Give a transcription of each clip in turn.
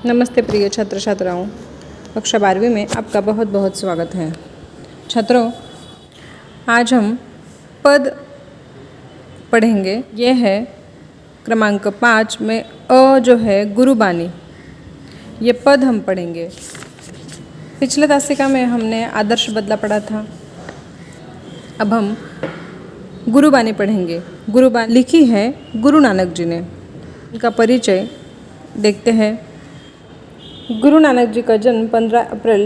नमस्ते प्रिय छात्र छात्राओं, कक्षा 12वीं में आपका बहुत बहुत स्वागत है। छात्रों, आज हम पद पढ़ेंगे। यह है क्रमांक 5 में अ जो है गुरुबानी, ये पद हम पढ़ेंगे। पिछले तासिका में हमने आदर्श बदला पढ़ा था। अब हम गुरुबानी पढ़ेंगे। गुरुबानी लिखी है गुरु नानक जी ने। इनका परिचय देखते हैं। गुरु नानक जी का जन्म 15 अप्रैल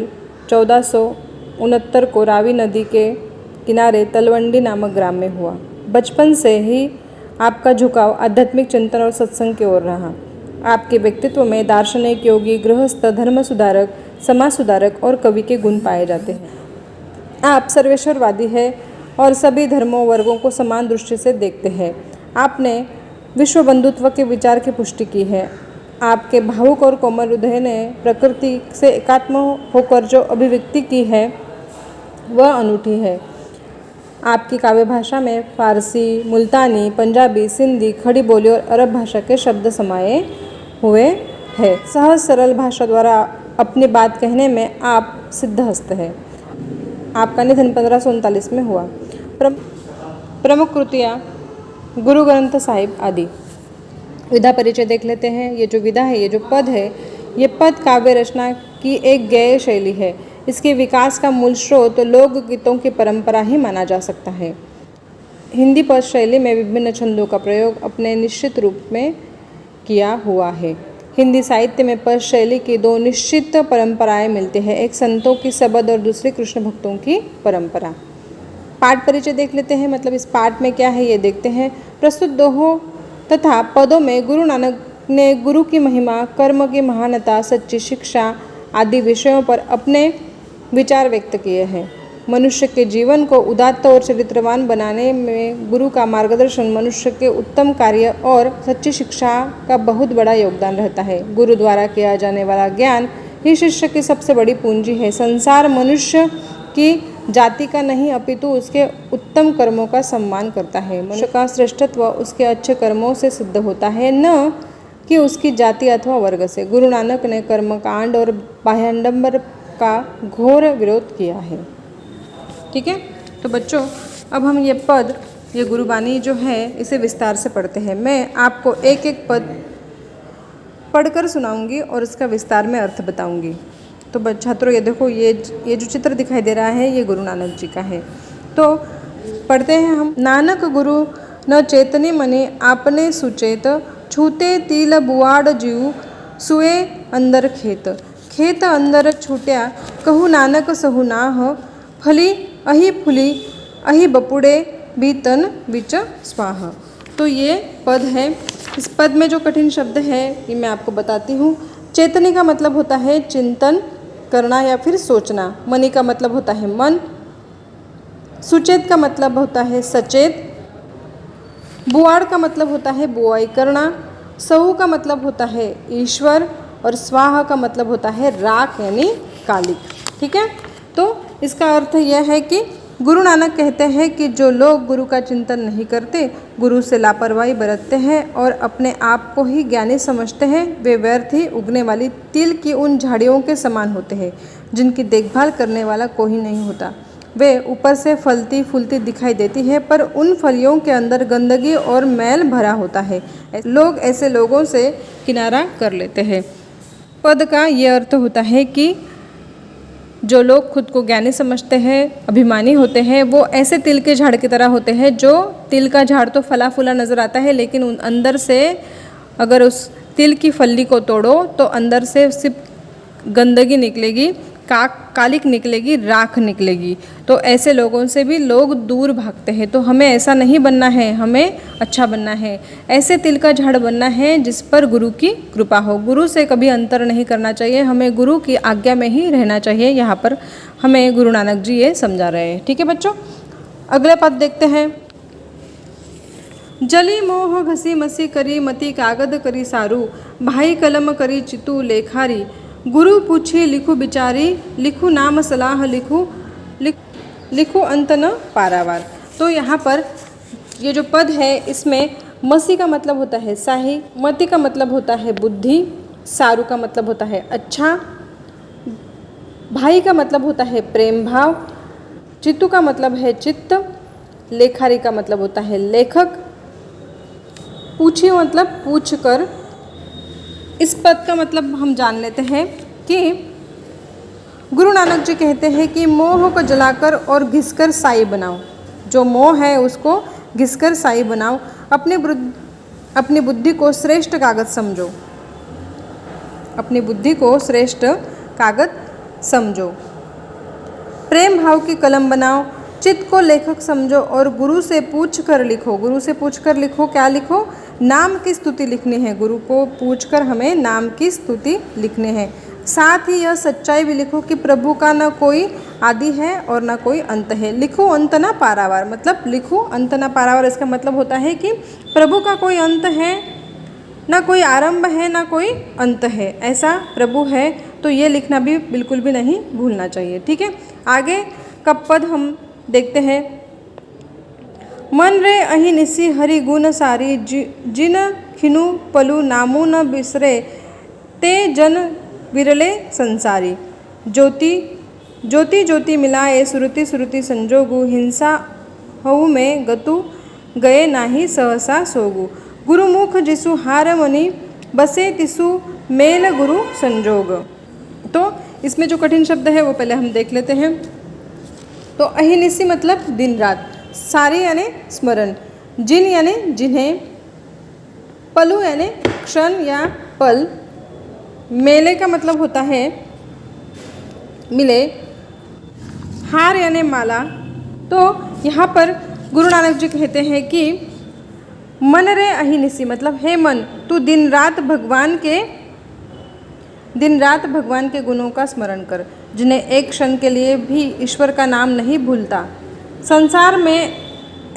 1469 को रावी नदी के किनारे तलवंडी नामक ग्राम में हुआ। बचपन से ही आपका झुकाव आध्यात्मिक चिंतन और सत्संग की ओर रहा। आपके व्यक्तित्व में दार्शनिक, योगी, गृहस्थ, धर्म सुधारक, समाज सुधारक और कवि के गुण पाए जाते हैं। आप सर्वेश्वरवादी हैं और सभी धर्मों वर्गों को समान दृष्टि से देखते हैं। आपने विश्व बंधुत्व के विचार की पुष्टि की है। आपके भावुक और कोमल हृदय ने प्रकृति से एकात्म होकर जो अभिव्यक्ति की है वह अनूठी है। आपकी काव्य भाषा में फारसी, मुल्तानी, पंजाबी, सिंधी, खड़ी बोली और अरब भाषा के शब्द समाये हुए हैं। सहज सरल भाषा द्वारा अपनी बात कहने में आप सिद्धहस्त हैं। आपका निधन 1539 में हुआ। प्रमुख कृतियाँ गुरु ग्रंथ साहिब आदि। विधा परिचय देख लेते हैं। ये जो विधा है, ये जो पद है, ये पद काव्य रचना की एक गेय शैली है। इसके विकास का मूल स्रोत लोकगीतों की परंपरा ही माना जा सकता है। हिंदी पद शैली में विभिन्न छंदों का प्रयोग अपने निश्चित रूप में किया हुआ है। हिंदी साहित्य में पद शैली की दो निश्चित परंपराएं मिलती हैं, एक संतों की सबद और दूसरी कृष्ण भक्तों की परंपरा। पाठ परिचय देख लेते हैं, मतलब इस पाठ में क्या है ये देखते हैं। प्रस्तुत दोहों तथा पदों में गुरु नानक ने गुरु की महिमा, कर्म की महानता, सच्ची शिक्षा आदि विषयों पर अपने विचार व्यक्त किए हैं। मनुष्य के जीवन को उदात्त और चरित्रवान बनाने में गुरु का मार्गदर्शन, मनुष्य के उत्तम कार्य और सच्ची शिक्षा का बहुत बड़ा योगदान रहता है। गुरु द्वारा किया जाने वाला ज्ञान ही शिष्य की सबसे बड़ी पूंजी है। संसार मनुष्य की जाति का नहीं अपितु उसके उत्तम कर्मों का सम्मान करता है। मनुष्य का श्रेष्ठत्व उसके अच्छे कर्मों से सिद्ध होता है, न कि उसकी जाति अथवा वर्ग से। गुरु नानक ने कर्मकांड और बाह्याडंबर का घोर विरोध किया है। ठीक है, तो बच्चों अब हम ये पद, ये गुरुबानी जो है इसे विस्तार से पढ़ते हैं। मैं आपको एक एक पद पढ़कर सुनाऊंगी और इसका विस्तार में अर्थ बताऊंगी। तो छात्रों ये देखो, ये जो चित्र दिखाई दे रहा है ये गुरु नानक जी का है। तो पढ़ते हैं हम। नानक गुरु न चेतनी मने आपने सुचेत, छूते तिल बुआड़ जीव सुए अंदर खेत। खेत अंदर छूट्या कहु नानक सहु नाह, फली अहि फुली अहि बपुड़े भी तन विच स्वाह। तो ये पद है। इस पद में जो कठिन शब्द है ये मैं आपको बताती हूँ। चेतनी का मतलब होता है चिंतन करना या फिर सोचना। मनी का मतलब होता है मन। सुचेत का मतलब होता है सचेत। बुआड़ का मतलब होता है बुआई करना। सहु का मतलब होता है ईश्वर और स्वाहा का मतलब होता है राख यानी कालिक। ठीक है, तो इसका अर्थ यह है कि गुरु नानक कहते हैं कि जो लोग गुरु का चिंतन नहीं करते, गुरु से लापरवाही बरतते हैं और अपने आप को ही ज्ञानी समझते हैं, वे व्यर्थ ही उगने वाली तिल की उन झाड़ियों के समान होते हैं जिनकी देखभाल करने वाला कोई नहीं होता। वे ऊपर से फलती फूलती दिखाई देती है पर उन फलियों के अंदर गंदगी और मैल भरा होता है। लोग ऐसे लोगों से किनारा कर लेते हैं। पद का ये अर्थ होता है कि जो लोग खुद को ज्ञानी समझते हैं, अभिमानी होते हैं, वो ऐसे तिल के झाड़ की तरह होते हैं। जो तिल का झाड़ तो फला फूला नज़र आता है, लेकिन उन अंदर से अगर उस तिल की फली को तोड़ो तो अंदर से सिर्फ गंदगी निकलेगी, कालिक निकलेगी, राख निकलेगी। तो ऐसे लोगों से भी लोग दूर भागते हैं। तो हमें ऐसा नहीं बनना है, हमें अच्छा बनना है। ऐसे तिल का झाड़ बनना है जिस पर गुरु की कृपा हो। गुरु से कभी अंतर नहीं करना चाहिए, हमें गुरु की आज्ञा में ही रहना चाहिए। यहाँ पर हमें गुरु नानक जी ये समझा रहे हैं। ठीक है बच्चों, अगला पद देखते हैं। जली मोह घसी मसी करी मती कागद करी सारू, भाई कलम करी चितू लेखारी, गुरु पूछी लिखू बिचारी, लिखू नाम सलाह लिखू अंत न पारावार। तो यहाँ पर ये जो पद है इसमें मसी का मतलब होता है साही, मति का मतलब होता है बुद्धि, सारू का मतलब होता है अच्छा, भाई का मतलब होता है प्रेम भाव, चित्तू का मतलब है चित्त, लेखारी का मतलब होता है लेखक, पूछिए मतलब पूछ कर। इस पद का मतलब हम जान लेते हैं कि गुरु नानक जी कहते हैं कि मोह को जलाकर और घिसकर साई बनाओ। जो मोह है उसको घिसकर साई बनाओ। अपनी बुद्धि को श्रेष्ठ कागज समझो। अपनी बुद्धि को श्रेष्ठ कागज समझो। प्रेम भाव की कलम बनाओ। चित्त को लेखक समझो और गुरु से पूछ कर लिखो। गुरु से पूछ कर लिखो, क्या लिखो? नाम की स्तुति लिखनी है। गुरु को पूछकर हमें नाम की स्तुति लिखनी है। साथ ही यह सच्चाई भी लिखो कि प्रभु का न कोई आदि है और न कोई अंत है। लिखो अंत ना पारावार, मतलब लिखो अंत ना पारावार। इसका मतलब होता है कि प्रभु का कोई अंत है, ना कोई आरंभ है, ना कोई अंत है। ऐसा प्रभु है, तो ये लिखना भी बिल्कुल भी नहीं भूलना चाहिए। ठीक है, आगे का पद हम देखते हैं। मन रे अहि निसी हरि गुण सारी, जिन खिनु पलु नामु न बिसरे, ते जन विरले संसारी। ज्योति ज्योति ज्योति मिलाए, सुरति सुरति संजोगु, हिंसा हऊ में गतु गए नाही सहसा सोगु। गुरुमुख जिसु हार मनि, बसे तिसु मेल गुरु संजोग। तो इसमें जो कठिन शब्द है वो पहले हम देख लेते हैं। तो अहिनिसी मतलब दिन रात, सारी यानी स्मरण, जिन यानी जिन्हें, पलु यानी क्षण या पल, मेले का मतलब होता है मिले, हार यानी माला। तो यहाँ पर गुरु नानक जी कहते हैं कि मन रे अहिनिसी मतलब हे मन, तू दिन रात भगवान के गुणों का स्मरण कर, जिन्हें एक क्षण के लिए भी ईश्वर का नाम नहीं भूलता। संसार में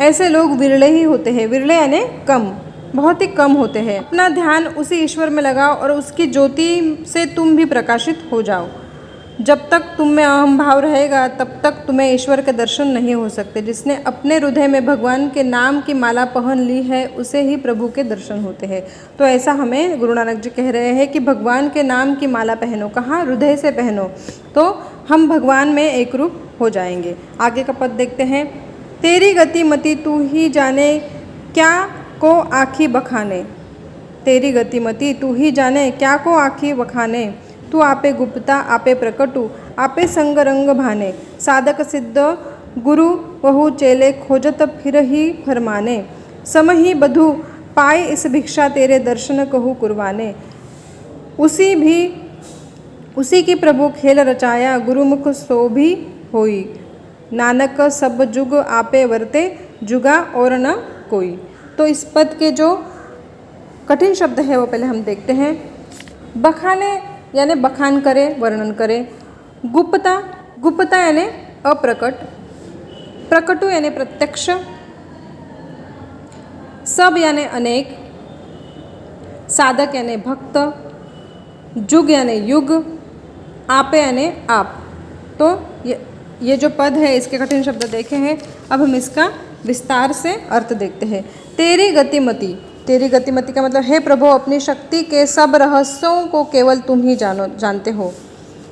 ऐसे लोग विरले ही होते हैं। विरले यानी कम, बहुत ही कम होते हैं। अपना ध्यान उसी ईश्वर में लगाओ और उसकी ज्योति से तुम भी प्रकाशित हो जाओ। जब तक तुम में अहम भाव रहेगा तब तक तुम्हें ईश्वर के दर्शन नहीं हो सकते। जिसने अपने हृदय में भगवान के नाम की माला पहन ली है उसे ही प्रभु के दर्शन होते हैं। तो ऐसा हमें गुरु नानक जी कह रहे हैं कि भगवान के नाम की माला पहनो। कहाँ? हृदय से पहनो, तो हम भगवान में एक रूप हो जाएंगे। आगे का पद देखते हैं। तेरी गति मति तू ही जाने, क्या को आँखी बखाने। तेरी गति मति तू ही जाने, क्या को आँखी बखाने। तू आपे गुप्ता आपे प्रकटू, आपे संग रंग भाने। साधक सिद्ध गुरु वहु चेले, खोजत फिर ही फरमाने। सम ही बधु पाए इस भिक्षा, तेरे दर्शन कहु कुरबाने। उसी की प्रभु खेल रचाया, गुरुमुख सो भी होई। नानक सब जुग आपे वर्ते, जुगा और न कोई। तो इस पद के जो कठिन शब्द है वो पहले हम देखते हैं। बखाने यानी बखान करे, वर्णन करे। गुप्ता, गुप्ता यानी अप्रकट। प्रकटु यानी प्रत्यक्ष। सब यानी अनेक। साधक यानी भक्त। जुग यानी युग। आपे यानी आप। तो ये जो पद है इसके कठिन शब्द देखे हैं। अब हम इसका विस्तार से अर्थ देखते हैं। तेरी गतिमति, तेरी गतिमति का मतलब हे प्रभु, अपनी शक्ति के सब रहस्यों को केवल तुम ही जानते हो।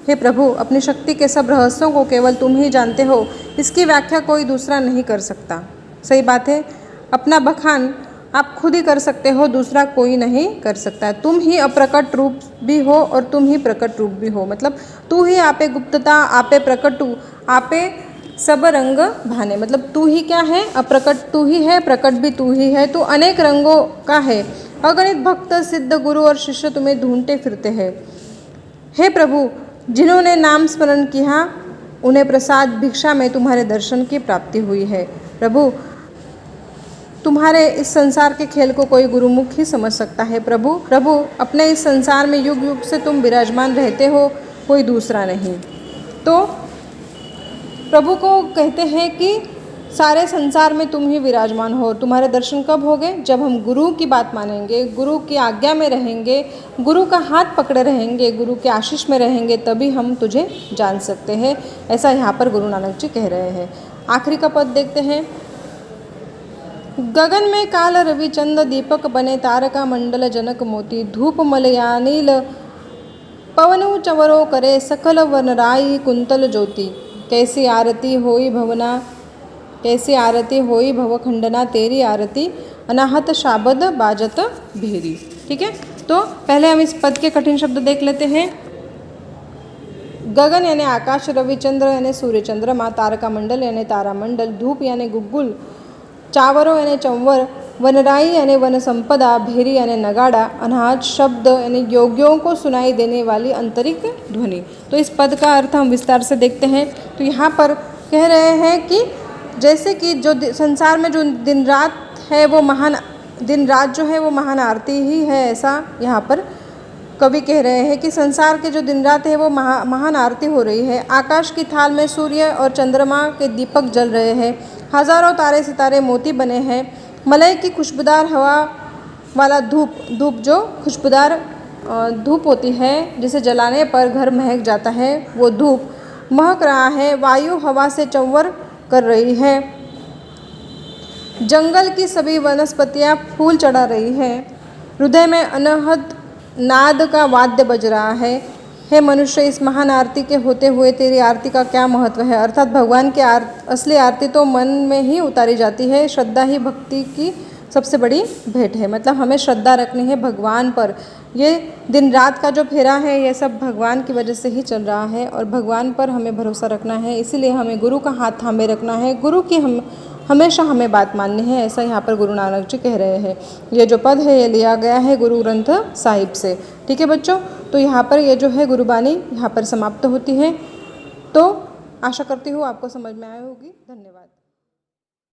हे प्रभु, अपनी शक्ति के सब रहस्यों को केवल तुम ही जानते हो। इसकी व्याख्या कोई दूसरा नहीं कर सकता। सही बात है, अपना बखान आप खुद ही कर सकते हो, दूसरा कोई नहीं कर सकता। तुम ही अप्रकट रूप भी हो और तुम ही प्रकट रूप भी हो। मतलब तू ही आपे गुप्तता, आपे प्रकटू, आपे सब रंग भाने। मतलब तू ही क्या है? अप्रकट तू ही है, प्रकट भी तू ही है। तू अनेक रंगों का है। अगणित भक्त सिद्ध गुरु और शिष्य तुम्हें ढूंढते फिरते हैं। हे प्रभु, जिन्होंने नाम स्मरण किया उन्हें प्रसाद भिक्षा में तुम्हारे दर्शन की प्राप्ति हुई है। प्रभु, तुम्हारे इस संसार के खेल को कोई गुरुमुख ही समझ सकता है। प्रभु, अपने इस संसार में युग युग से तुम विराजमान रहते हो, कोई दूसरा नहीं। तो प्रभु को कहते हैं कि सारे संसार में तुम ही विराजमान हो। तुम्हारे दर्शन कब होंगे? जब हम गुरु की बात मानेंगे, गुरु की आज्ञा में रहेंगे, गुरु का हाथ पकड़े रहेंगे, गुरु के आशीष में रहेंगे, तभी हम तुझे जान सकते हैं। ऐसा यहाँ पर गुरु नानक जी कह रहे हैं। आखिरी का पद देखते हैं। गगन में काल रवि चंद, दीपक बने तारका मंडल जनक मोती। धूप मलयानील पवनु चंवरो करे सकल वनराई कुंतल ज्योति, कैसी आरती होई भवखंडना तेरी आरती, अनाहत शाबद बाजत भेरी। ठीक है, तो पहले हम इस पद के कठिन शब्द देख लेते हैं। गगन यानी आकाश, रविचंद्र यानी सूर्य चंद्रमा, तारका मंडल यानी तारामंडल, धूप यानी गुग्गुल, चावरो यानी चंवर, वनराई यानी वन संपदा, भेरी यानी नगाड़ा, अनाहत शब्द यानी योगियों को सुनाई देने वाली आंतरिक ध्वनि। तो इस पद का अर्थ हम विस्तार से देखते हैं। तो यहाँ पर कह रहे हैं कि जैसे कि जो संसार में जो दिन रात है वो दिन रात जो है वो महान आरती ही है, ऐसा यहाँ पर कवि कह रहे हैं कि संसार के जो दिन रात है वो महान आरती हो रही है। आकाश की थाल में सूर्य और चंद्रमा के दीपक जल रहे हैं, हजारों तारे सितारे मोती बने हैं, मलय की खुशबूदार हवा वाला धूप जो खुशबूदार धूप होती है जिसे जलाने पर घर महक जाता है, वो धूप महक रहा है, वायु हवा से चंवर कर रही है, जंगल की सभी वनस्पतियाँ फूल चढ़ा रही है, हृदय में अनहद नाद का वाद्य बज रहा है। हे मनुष्य, इस महान आरती के होते हुए तेरी आरती का क्या महत्व है। अर्थात भगवान की असली आरती तो मन में ही उतारी जाती है। श्रद्धा ही भक्ति की सबसे बड़ी भेंट है। मतलब हमें श्रद्धा रखनी है भगवान पर। ये दिन रात का जो फेरा है ये सब भगवान की वजह से ही चल रहा है और भगवान पर हमें भरोसा रखना है। इसीलिए हमें गुरु का हाथ थामे रखना है, गुरु की हमेशा हमें बात माननी है, ऐसा यहाँ पर गुरु नानक जी कह रहे हैं। ये जो पद है ये लिया गया है गुरु ग्रंथ साहिब से। ठीक है बच्चों, तो यहाँ पर ये जो है गुरुबानी यहाँ पर समाप्त होती है। तो आशा करती हूँ आपको समझ में आई होगी। धन्यवाद।